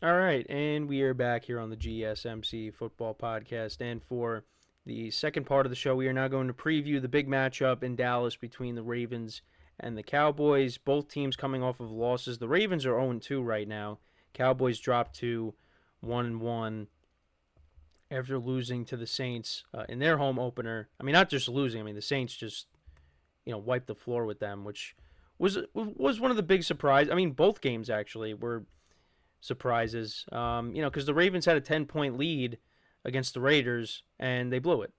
All right, and we are back here on the GSMC Football Podcast. And for the second part of the show, we are now going to preview the big matchup in Dallas between the Ravens and the Cowboys. Both teams coming off of losses. The Ravens are 0-2 right now. Cowboys dropped to 1-1 after losing to the Saints in their home opener. I mean, not just losing. I mean, the Saints just wiped the floor with them, which was one of the big surprises. I mean, both games actually were surprises. Because the Ravens had a 10-point lead against the Raiders and they blew it.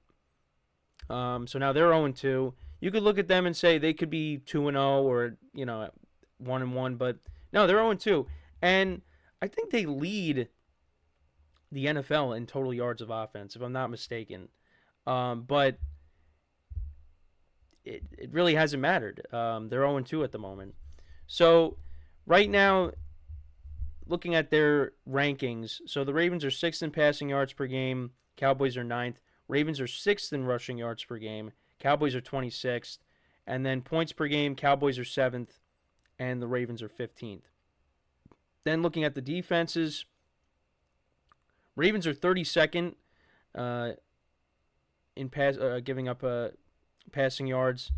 So now they're 0-2. You could look at them and say they could be 2-0 or 1-1, but no, they're 0-2, and I think they lead the NFL in total yards of offense, if I'm not mistaken. But it really hasn't mattered. They're 0-2 at the moment. So right now, looking at their rankings, so the Ravens are sixth in passing yards per game. Cowboys are ninth. Ravens are sixth in rushing yards per game. Cowboys are 26th. And then points per game, Cowboys are seventh, and the Ravens are 15th. Then looking at the defenses, Ravens are 32nd in giving up passing yards,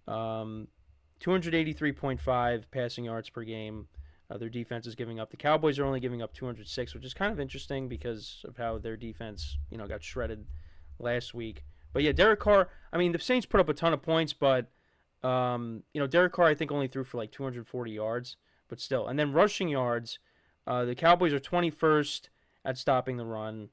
283.5 passing yards per game. Their defense is giving up. The Cowboys are only giving up 206, which is kind of interesting because of how their defense, got shredded last week. But yeah, Derek Carr. I mean, the Saints put up a ton of points, but Derek Carr I think only threw for like 240 yards, but still. And then rushing yards, the Cowboys are 21st at stopping the run,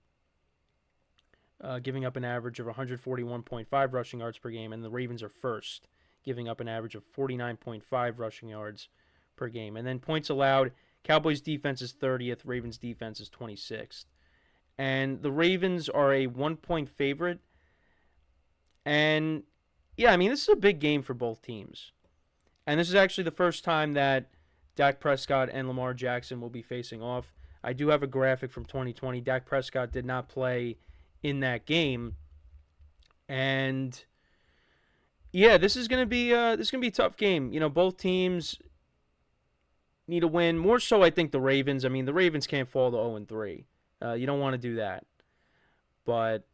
giving up an average of 141.5 rushing yards per game, and the Ravens are first, giving up an average of 49.5 rushing yards per game. And then points allowed, Cowboys defense is 30th, Ravens defense is 26th. And the Ravens are a 1-point favorite. And yeah, I mean, this is a big game for both teams. And this is actually the first time that Dak Prescott and Lamar Jackson will be facing off. I do have a graphic from 2020. Dak Prescott did not play in that game. And yeah, this is gonna be a tough game. Both teams need a win. More so, I think the Ravens. I mean, the Ravens can't fall to 0-3. You don't want to do that. But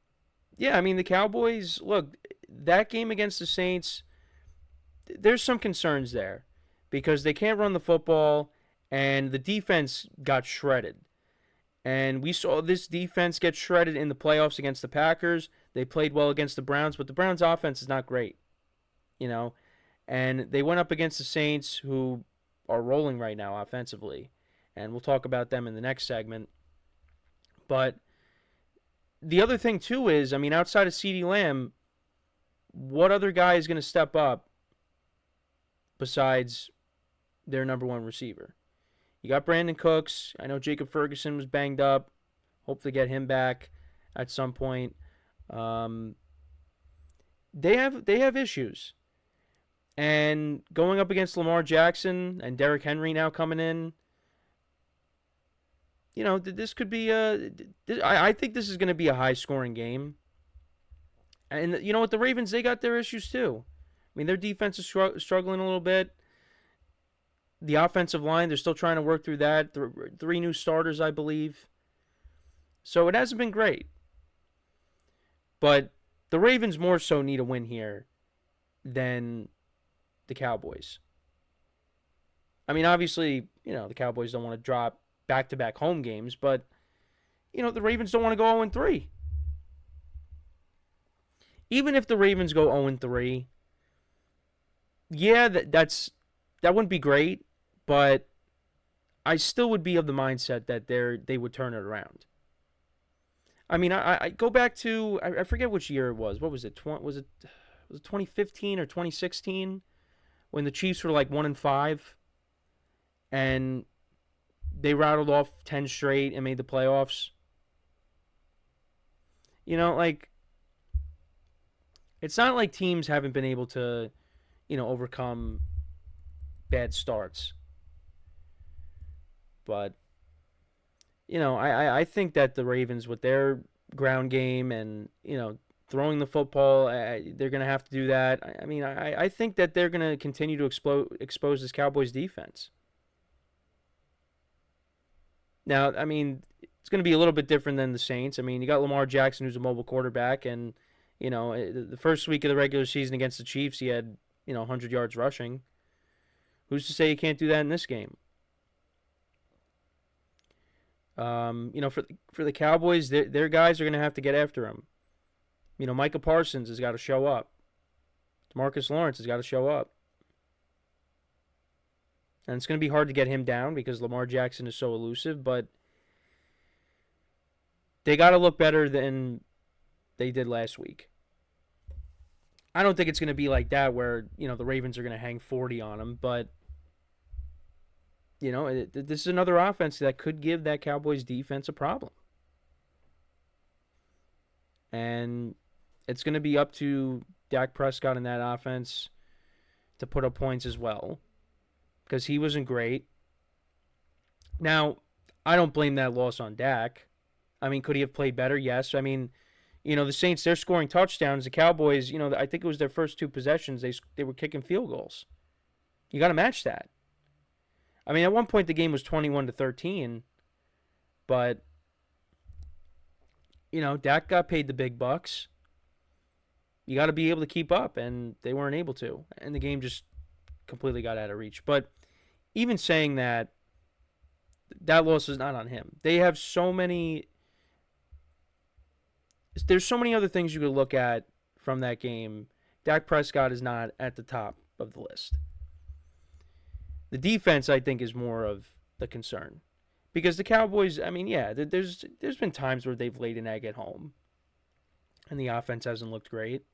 yeah, I mean, the Cowboys. Look, that game against the Saints, there's some concerns there because they can't run the football, and the defense got shredded. And we saw this defense get shredded in the playoffs against the Packers. They played well against the Browns, but the Browns' offense is not great, And they went up against the Saints, who are rolling right now offensively. And we'll talk about them in the next segment. But the other thing, too, is, I mean, outside of CeeDee Lamb, what other guy is going to step up besides their number one receiver? You got Brandon Cooks. I know Jacob Ferguson was banged up. Hope to get him back at some point. They have issues. And going up against Lamar Jackson and Derrick Henry now coming in, this could be I think this is going to be a high-scoring game. And you know what? The Ravens, they got their issues too. I mean, their defense is struggling a little bit. The offensive line, they're still trying to work through that. Three new starters, I believe. So it hasn't been great. But the Ravens more so need a win here than the Cowboys. I mean, obviously, the Cowboys don't want to drop back-to-back home games, but, the Ravens don't want to go 0-3. Even if the Ravens go 0-3, yeah, that wouldn't be great, but I still would be of the mindset that they would turn it around. I mean, I go back to I forget which year it was. What was it? Was it 2015 or 2016 when the Chiefs were like 1-5 and they rattled off 10 straight and made the playoffs? It's not like teams haven't been able to, overcome bad starts. But, I think that the Ravens, with their ground game and, throwing the football, they're going to have to do that. I mean, I think that they're going to continue to expose this Cowboys defense. Now, I mean, it's going to be a little bit different than the Saints. I mean, you got Lamar Jackson, who's a mobile quarterback, and the first week of the regular season against the Chiefs, he had 100 yards rushing. Who's to say you can't do that in this game? For the Cowboys, their guys are going to have to get after him. Micah Parsons has got to show up. DeMarcus Lawrence has got to show up. And it's going to be hard to get him down because Lamar Jackson is so elusive, but they got to look better than they did last week. I don't think it's going to be like that where, the Ravens are going to hang 40 on them, but, this is another offense that could give that Cowboys defense a problem. And it's going to be up to Dak Prescott in that offense to put up points as well, because he wasn't great. Now, I don't blame that loss on Dak. I mean, could he have played better? Yes. I mean, the Saints, they're scoring touchdowns. The Cowboys, I think it was their first two possessions, they were kicking field goals. You got to match that. I mean, at one point the game was 21-13, but Dak got paid the big bucks. You got to be able to keep up, and they weren't able to, and the game just completely got out of reach. But even saying that loss is not on him. They have so many. There's so many other things you could look at from that game. Dak Prescott is not at the top of the list. The defense, I think, is more of the concern. Because the Cowboys, I mean, yeah, there's been times where they've laid an egg at home. And the offense hasn't looked great.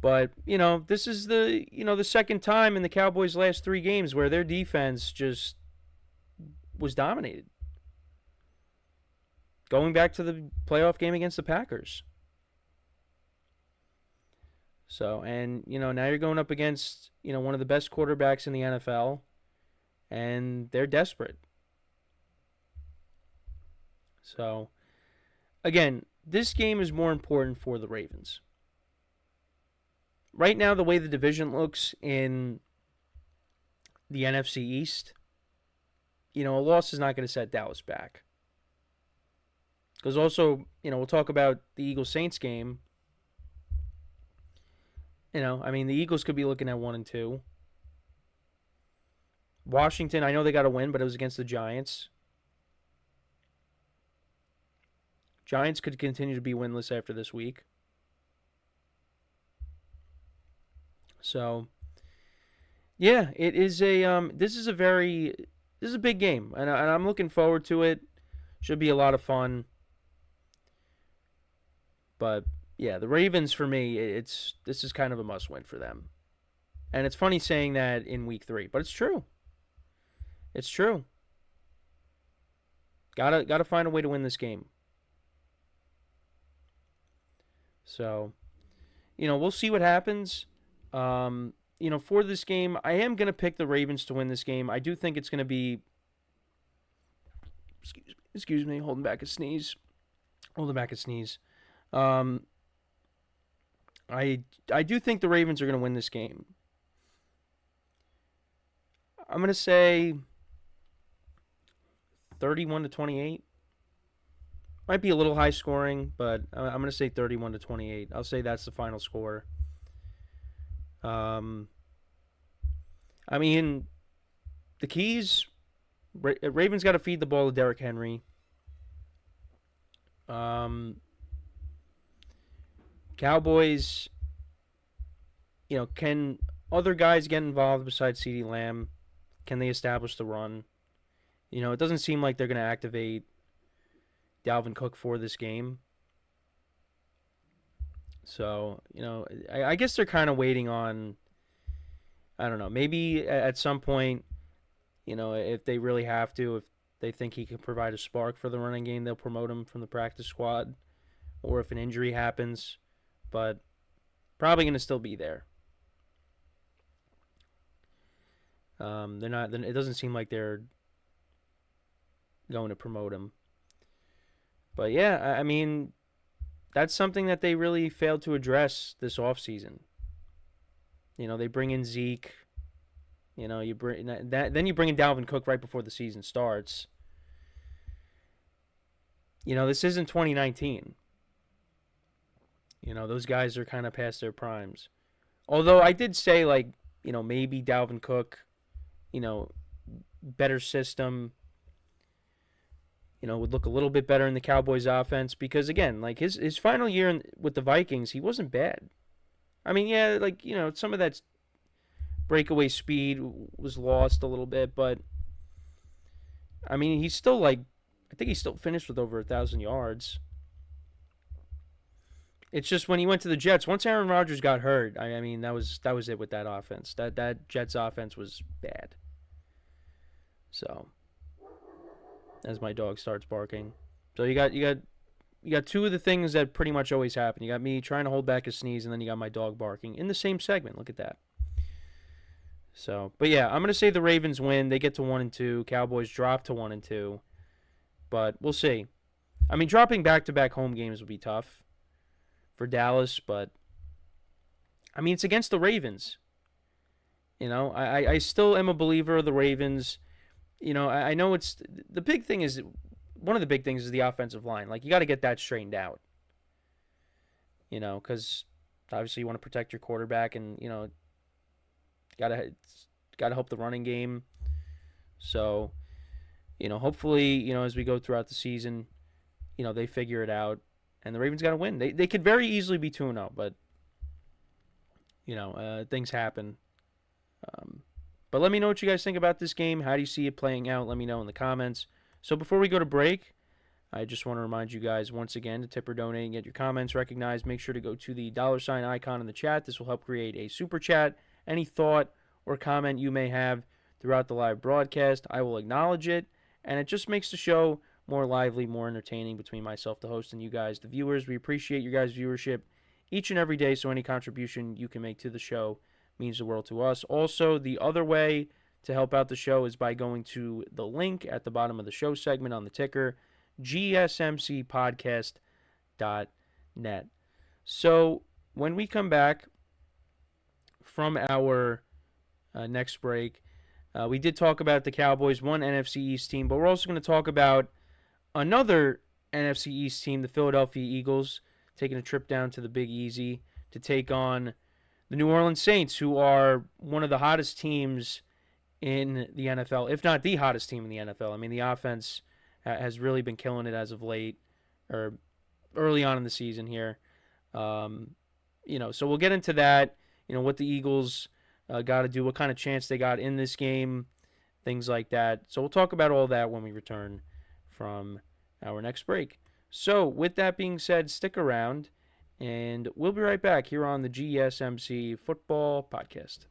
But, this is the second time in the Cowboys' last 3 games where their defense just was dominated. Going back to the playoff game against the Packers. So, and, now you're going up against, one of the best quarterbacks in the NFL, and they're desperate. So, again, this game is more important for the Ravens. Right now, the way the division looks in the NFC East, a loss is not going to set Dallas back. Because also, we'll talk about the Eagles-Saints game. I mean, the Eagles could be looking at 1-2. Washington, I know they got a win, but it was against the Giants. Giants could continue to be winless after this week. So, yeah, it is this is a big game, and I'm looking forward to it. Should be a lot of fun. But yeah, the Ravens for me, this is kind of a must-win for them. And it's funny saying that in week 3, but it's true. It's true. Gotta find a way to win this game. So, we'll see what happens. For this game, I am gonna pick the Ravens to win this game. I do think it's gonna be. Excuse me, holding back a sneeze. I do think the Ravens are going to win this game. I'm going to say 31-28. Might be a little high scoring, but I'm going to say 31-28. I'll say that's the final score. I mean, the keys, Ravens got to feed the ball to Derrick Henry. Cowboys, can other guys get involved besides CeeDee Lamb? Can they establish the run? It doesn't seem like they're going to activate Dalvin Cook for this game. So, I guess they're kind of waiting on, I don't know, maybe at some point, if they really have to, if they think he can provide a spark for the running game, they'll promote him from the practice squad. Or if an injury happens. But probably going to still be there. They're not. It doesn't seem like they're going to promote him. But yeah, I mean, that's something that they really failed to address this offseason. They bring in Zeke. You know, you bring that, then you bring in Dalvin Cook right before the season starts. You know, this isn't 2019. You know, those guys are kind of past their primes. Although I did say, like, you know, maybe Dalvin Cook, you know, better system, you know, would look a little bit better in the Cowboys offense because, again, like his final year with the Vikings, he wasn't bad. I mean, yeah, like, you know, some of that breakaway speed was lost a little bit, but I mean, he's still like, I think he still finished with over 1,000 yards. It's just when he went to the Jets, once Aaron Rodgers got hurt, I mean, that was it with that offense. That Jets offense was bad. So, as my dog starts barking, so you got two of the things that pretty much always happen. You got me trying to hold back a sneeze, and then you got my dog barking in the same segment. Look at that. So, but yeah, I'm gonna say the Ravens win. They get to 1-2. Cowboys drop to 1-2, but we'll see. I mean, dropping back-to-back home games would be tough for Dallas, but I mean, it's against the Ravens. You know, I still am a believer of the Ravens. You know, I know it's the big thing is one of the big things is the offensive line. Like, you got to get that straightened out. You know, because obviously you want to protect your quarterback, and you know, gotta help the running game. So, you know, hopefully, you know, as we go throughout the season, you know, they figure it out, and the Ravens got to win. They could very easily be 2-0, but you know, things happen. But let me know what you guys think about this game. How do you see it playing out? Let me know in the comments. So before we go to break, I just want to remind you guys once again to tip or donate and get your comments recognized. Make sure to go to the $ icon in the chat. This will help create a super chat. Any thought or comment you may have throughout the live broadcast, I will acknowledge it. And it just makes the show more lively, more entertaining between myself, the host, and you guys, the viewers. We appreciate your guys' viewership each and every day, so any contribution you can make to the show means the world to us. Also, the other way to help out the show is by going to the link at the bottom of the show segment on the ticker, GSMCPodcast.net. So when we come back from our next break, we did talk about the Cowboys, one NFC East team, but we're also going to talk about another NFC East team, the Philadelphia Eagles, taking a trip down to the Big Easy to take on the New Orleans Saints, who are one of the hottest teams in the NFL, if not the hottest team in the NFL. I mean, the offense has really been killing it as of late, or early on in the season here. You know, so we'll get into that, you know, what the Eagles got to do, what kind of chance they got in this game, things like that. So we'll talk about all that when we return from our next break. So with that being said, stick around, and we'll be right back here on the GSMC Football Podcast.